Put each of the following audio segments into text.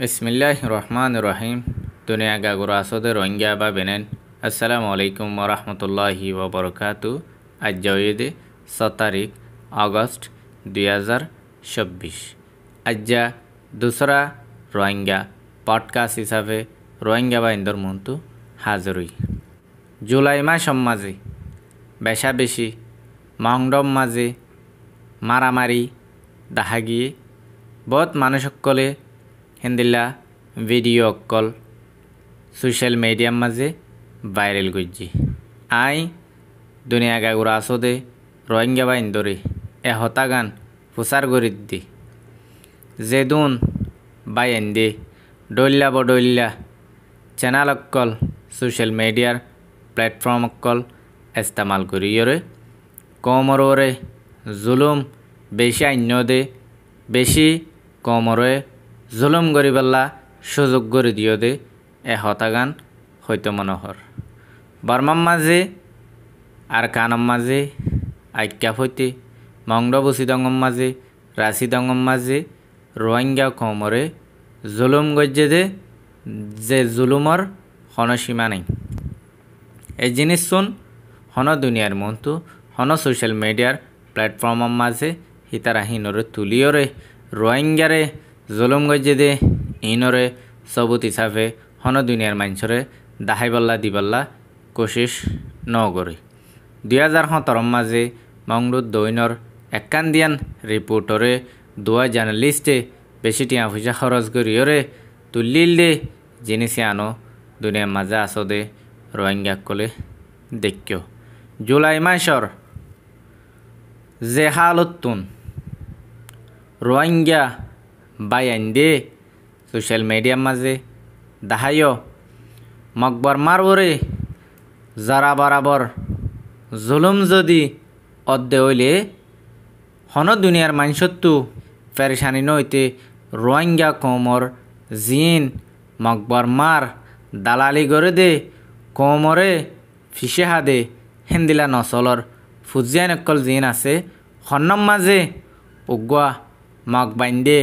বিসমিল্লাহ রহমান রহিম দুনিয়া গাগুরা আসদে রোহিঙ্গা বা বেনেন আসসালামু আলাইকুম ওরহমতুল্লাহি ওবরকাতু আজ জয়েদে 7 আগস্ট 2026 আজ্জা দুসরা রোহিঙ্গা পডকাস্ট হিসাবে রোহিঙ্গা বা ইন্দর মন্তু হাজরই জুলাই মাস মাঝে বেশা বেশি মংডম মাঝে মারামারি দেখা গিয়ে বহুত মানুষ সকলে হিন্দিলা ভিডিও অকল সোশ্যাল মিডিয়ার মাঝে ভাইরাল করছি আই দুনিয়া গাগুরা আসদে রোহিঙ্গা বা ইন্দরে হতাগান প্রচার করে দি যেদুন বাই এন্দে ডল্লা বডল্লা চ্যানেল অকল সোশ্যাল মিডিয়ার প্ল্যাটফর্ম অকল ইস্তেমাল করিয়রে কমরে জুলুম বেশি আন্য দে বেশি কমরে জুলুম করি পেলা সুযোগ করে দিও দে হতাগান হয়তো মনোহর বর্মার মাঝে আর কানম মাঝে আজ্ঞা হইতে মংডবসি দঙ্গম মাঝে রাশি দঙ্গম মাঝে রোহিঙ্গা কমরে জুলুম গজ্জে দে যে জুলুমর হন সীমা নেই এই জিনিস শুন হন দুনিয়ার মন্তু হন সোশ্যাল মিডিয়ার প্ল্যাটফর্মের মাঝে হিতারা হিনরে তুলিওরে রোহিঙ্গারে জুলুম গজ্জে দে ইনরে সবুত হিসাবে হন দুনিয়ার মানুষরে দাহাইবল্লা দিবল্লা কোশিশ নগরে 2017 মাঝে মংডুর দৈনর একান দিয়ান রিপোর্টরে দুয়া জার্নালিস্টে বেশি টিয়া পয়সা খরচ করিওরে তুলিল দে জিনিসে আনো দুনিয়ার মাঝে আসদে রোহিঙ্গা কলে দেখিও জুলাই মাসর যে হালতুন রোহিঙ্গা বাইন দে সোশ্যাল মিডিয়ার মাঝে দাহাইও মকবর মারবরে যারা বরাবর জুলুম যদি অদ্দে হইলে হন দুনিয়ার মানুষত্তু পেরেশানি নইতে রোহিঙ্গা কমর জিন মকবর মার দালালি করে দে কমরে ফিসে হাদে হেন্দিলা নসলর ফুজিয়ান অকল জিন আছে হন্নম মাঝে উগুয়া মগ বাইন্দে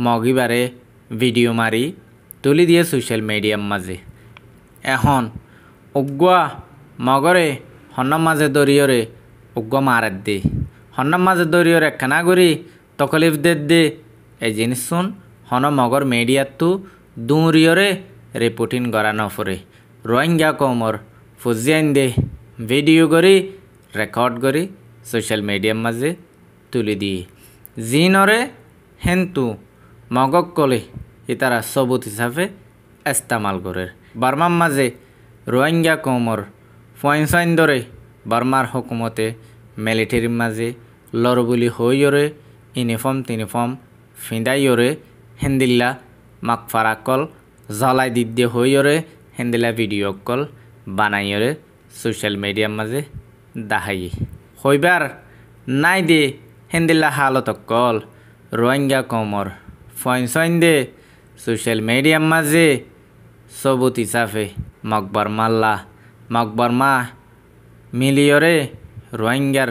মগিবারে ভিডিও মারি তুলি দিয়ে সোশ্যাল মিডিয়ার মাঝে এখন উগুয়া মগরে হন্নম মাঝে দরিয়রে উগুয়া মারাত দে হন্নম মাঝে দরিয়রে একখানা করি তকলিফ দে এই জিনিস শুন হন মগর মিডিয়াতু দুরিয়রে রিপোর্টিং করা নফরে রোহিঙ্গা কমর ফুজিয়ান দে ভিডিও করি রেকর্ড করি সোশ্যাল মিডিয়ার মাঝে তুলি দিয়ে জিনরে হেন্তু মগক কলে ইতারা সবুত হিসাবে ইস্তেমাল করে বার্মার মাঝে রোহিঙ্গা কমর ফয়েন্সাইন ধরে বার্মার হুকুমতে মিলিটারির মাঝে লড়বুলি হইরে ইউনিফর্ম ফিঁদাইরে হেন্দিল্লা মাকফারা কল জ্বলাই দিদ্দে হইরে হেন্দিল্লা ভিডিও কল বানাইরে সোশ্যাল মিডিয়ার মাঝে দাহাই হইবার নাই দে হেন্দিল্লা হালত কল রোহিঙ্গা কমর ফয়েন্সাইন দে সোশ্যাল মিডিয়ার মাঝে সবুত হিসাবে মকবর মা মিলিয়রে রোহিঙ্গার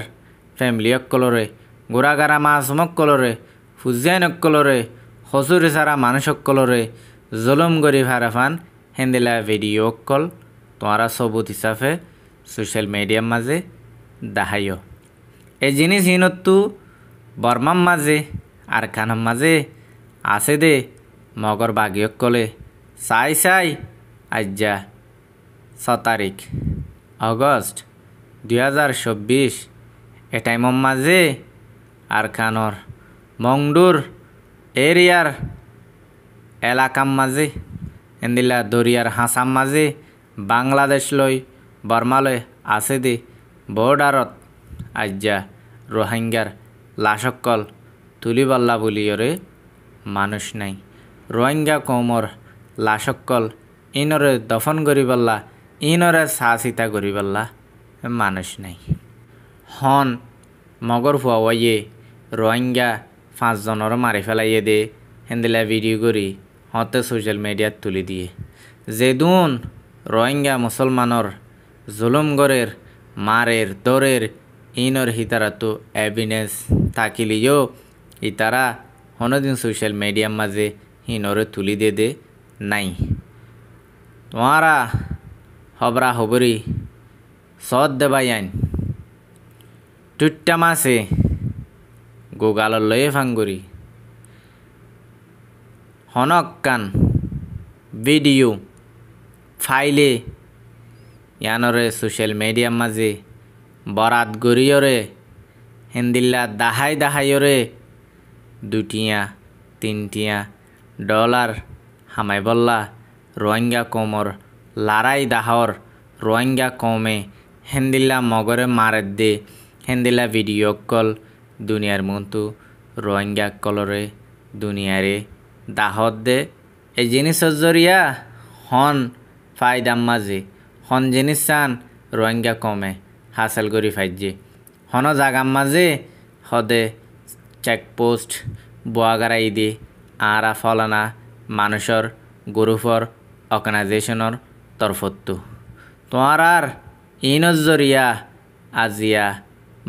ফ্যামিলি অকলরে গোড়াগারা মাছ মক্কলরে ফুজিয়ান অকলরে হসুরে সারা মানুষ অকলরে জুলুম গরি ভারাফান হেন্দিলা ভিডিও অকল তোমারা সবুত হিসাবে সোশ্যাল মিডিয়ার মাঝে দাহাইও এই জিনিস হিনত্তু বর্মার মাঝে আর কানম মাঝে আছে দে মগর বাগিয়ক কলে চাই আজ্জা 6 আগস্ট 2026 এ টাইমর মাঝে আর কানর মংডুর এরিয়ার এলাকার মাঝে এন্দিলা দরিয়ার হাসাম মাঝে বাংলাদেশ লই বর্মালয় আছে দে বর্ডারত আজ্জা রোহিঙ্গার লাশকল তুলিবাল্লা বলিয়রে মানুষ নাই রোহিঙ্গা কমর লাশকল ইনরে দফন করিবাল্লা ইনরে সাচিতা করিবাল্লা মানুষ নাই হন মগর ফুয়াইয়ে রোহিঙ্গা 5 জনের মারি ফেলাইয়ে দে হেন্দিলা ভিডিও করি হতে সোশ্যাল মিডিয়াত তুলি দিয়ে যেদুন রোহিঙ্গা মুসলমানর জুলুম গরের মারের দরের ইনর হিতারা তো এভিডেন্স থাকিলিও ইতারা হনদিন সোশ্যাল মিডিয়ার মাঝে হিনরে তুলি দে নাই তোমারা হবরা হবরি সদ দেবাই আইন টুট্টা মাসে গোগাল লয়ে ফাঙ্গুরি হনকান ভিডিও ফাইলে ইয়ানরে সোশ্যাল মিডিয়ার মাঝে বরাত গরিয়রে হেন্দিল্লা দাহাইয়রে দুটিয়া তিনটিয়া ডলার হামাই বল্লা রোহিঙ্গা কমর লারাই দাহর রোহিঙ্গা কমে হেন্দিল্লা মগরে মারে দে হেন্দিল্লা ভিডিও কল দুনিয়ার মন্তু রোহিঙ্গা কলরে দুনিয়ারে দাহত দে এই জিনিসের জরিয়া হন ফায়দাম মাঝে হন জিনিস চান রোহিঙ্গা কমে হাসিল করি ফাইজে হন জাগাম মাঝে হদে চেকপোস্ট বোয়াগারাই দি আরা ফলানা মানুষের গ্রুপর অর্গানাইজেশনের তরফত্তু তোমার আর ইনর জরিয়া আজিয়া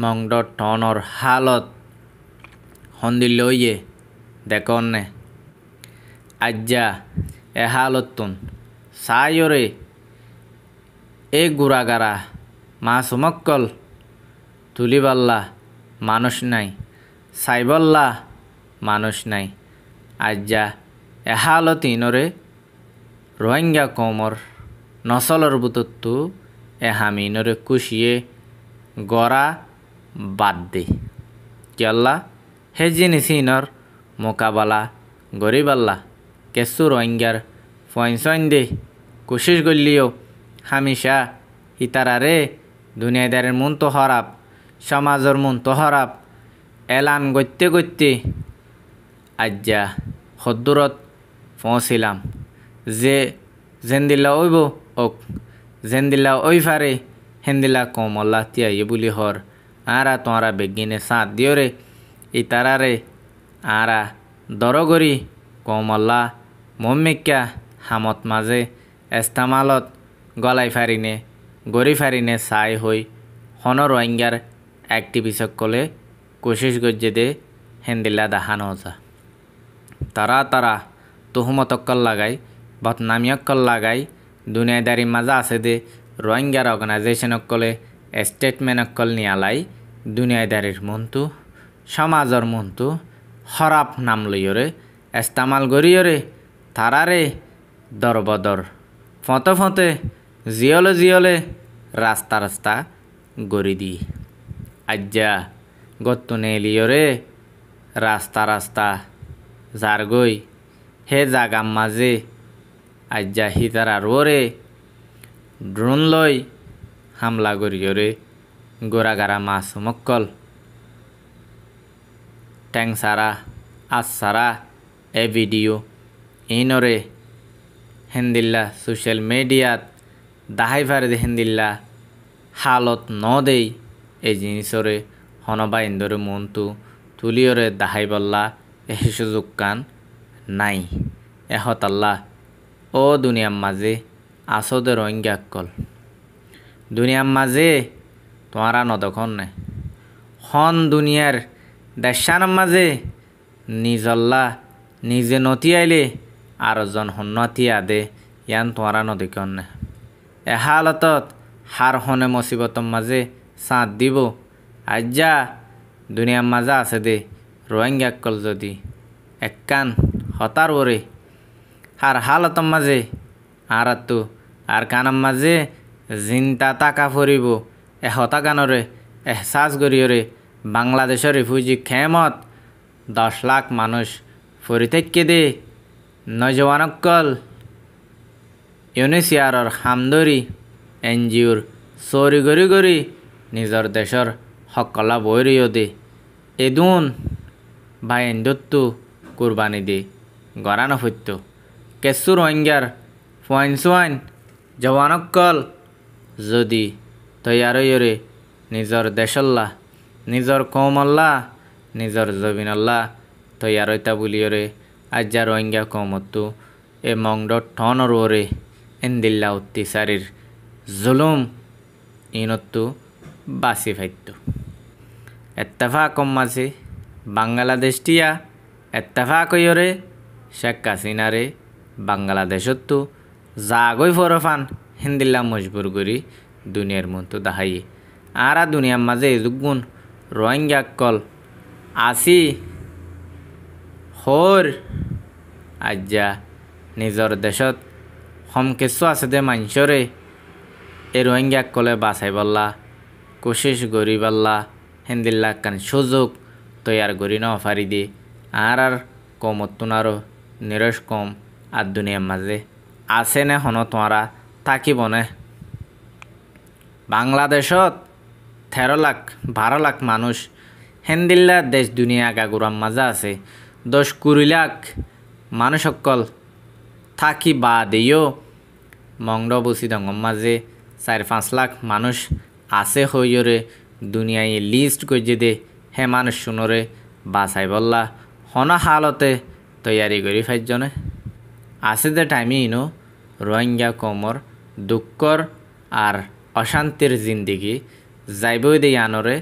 মংড টনর হালত হন্দিল লইয়ে দেখন নে আজ্জা এ হালতুন সায়রে এ গুড়াগারা মা সুমক্কল তুলিবাল্লা মানুষ নাই সাইবল্লা মানুষ নাই আজ্জা এ হালত ইনরে রোহিঙ্গা কমর নসলর বুতত্তু এ হামিনরে কুশিয়ে গড়া বাদ দে কেল্লা হে জিনিস ইনর মোকাবেলা গরিবাল্লা কেসু রোহিঙ্গার ফয়সন দে কোশিশ করলিও হামিশা ইতারারে দুনিয়াদারের মন তো হরাপ সমাজের মন তো হরাপ এলান গত্যে আজ্জা হদ্দুরত পৌঁছিলাম যে জেন্দিল্লা ওইব ওক জেন্দিল্লা ওই ফারে হেন্দিল্লা কমল্লা তিয়াই বুলি হর আরা তোরা বেগিনে সাঁত দিও রে ইতারারে আরা দরগরি কমল্লা মম্মিকা হামত মাঝে এস্তামালত গলাই ফারিনে গরি ফারিনে চাই হই হন রোহিঙ্গার অ্যাক্টিভিস্ট কলে কোশিশ গজ্জে দে হেন্দিল্লা দাহানো যা তারা তুহমতক্কল লাগাই বদনামিয়ক্কল লাগাই দুনিয়াদারি মাজা আছে দে রোহিঙ্গার অর্গানাইজেশনকলে স্টেটমেন্টকল নিয়ালাই দুনিয়াদারির মন্তু সমাজর মন্তু হরাপ নাম লইয়রে এস্তামাল গরিয়রে তারারে দরবদর ফতে জিয়লে রাস্তা গড়ি দি আজ্জা গত্তু নেলিয়রে রাস্তা জারগই হে জাগাম মাঝে আজ্জা হিতারার ওরে ড্রোন লই হামলা গরিয়রে গোরাগারা মাছ মক্কল ট্যাং সারা আজ সারা এ ভিডিও ইনরে হেন্দিল্লা সোশ্যাল মিডিয়াত দাহাই ফারে দে হেন্দিল্লা হালত ন দেই এই জিনিসরে হনবা ইন্দরে মনতু তুলিয়রে দাহাই বল্লা এ সুযোগ কান নাই এহতাল্লা ও দুনিয়ার মাঝে আসদে রোহিঙ্গা কল দুনিয়ার মাঝে তোমারা নদখন নে হন দুনিয়ার দেশার মাঝে নিজল্লা নিজে নতি আইলে আরজন হন্নতি আদে ইয়ান তোমারা নদীকন নে এ হালতত হার হনে মুসিবতর মাঝে সাঁত দিব আজ্জা দুনিয়ার মাঝে আছে দে রোহিঙ্গা কল যদি এককান হতার ওরে আর হালতর মাঝে আর কানার মাঝে জিনতা টাকা ফুরিব এ হতাকানরে এহসাস করিয়রে বাংলাদেশের রিফিউজি খেমত 10 লাখ মানুষ ফরিতেকে দে নজওয়ানকল ইউনিসিয়ারর হামদরি এনজিওর চৌরি গরি নিজর দেশর সকলা বৈরিও দে এদুন বা এন্দত্তু কুরবানি দে গড়ানো হইত কেসু রোহিঙ্গার ফোয়াইন জওয়ানকল যদি তৈয়াররে নিজর দেশল্লা নিজর কৌমল্লা নিজর জবিনল্লা তৈয়ারতা বুলিয়রে আজ্জা রোহিঙ্গা কমত্তু এ মংড টনর ওরে এন্দিল্লা অত্যাচারীর জুলুম ইনত্তু বাসি ফাইত এত্তেফাক মাঝে বাংলাদেশটিয়া এত্তেফাক হইরে শেখ হাসিনারে বাংলাদেশত তো জাগই ফরফান হিন্দিল্লা মজবুর করি দুনিয়ার মতো দাহাই আর দুনিয়ার মাঝে এজুগুন রোহিঙ্গা কল আসি হর আজ্জা নিজর দেশত হম কিছু আছে দে মানুষরে এই রোহিঙ্গা কলে বাঁচাই বললা কোশিশ করি বললা হিন্দিল্লা কান সুযোগ তৈয়ার করি ন ফারি দি আর কমত তোনারও নিরস কম আর দুনিয়ার মাঝে আছে নে হন তোমরা থাকিব নে বাংলাদেশত 13 লাখ মানুষ হিন্দিল্লা দেশ দুনিয়া গাগুরাম মাঝে আছে 10-20 লাখ মানুষ সকল থাকি বাদেও মংডবসি দঙ্গম মাঝে 4-5 লাখ মানুষ আছে হইরে দুনিয়ায় লিস্ট করছে দে হে মানুষ শুনরে বাসাই বললা হন হালতে তৈয়ারি করি ফাইজনে আছে দে টাইমে ইনো রোহিঙ্গা কমর দুঃখর আর অশান্তির জিন্দিগি যাইবই দে আনরে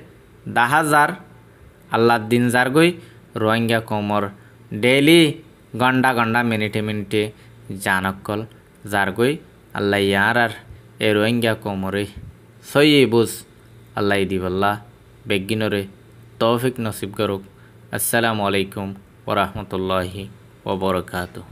10,000 আল্লাহ দিন যার গই রোহিঙ্গা কমর ডেইলি ঘন্টা মিনিটে জানকল যার গই আল্লাহ ইয়ার আর এ রোহিঙ্গা কমরে সই বুঝ আল্লাহ দিবল্লা বেগিনরে তৌফিক নসিব করুক। আসসালামু আলাইকুম ওয়া রাহমাতুল্লাহি ওয়া বারাকাতুহু।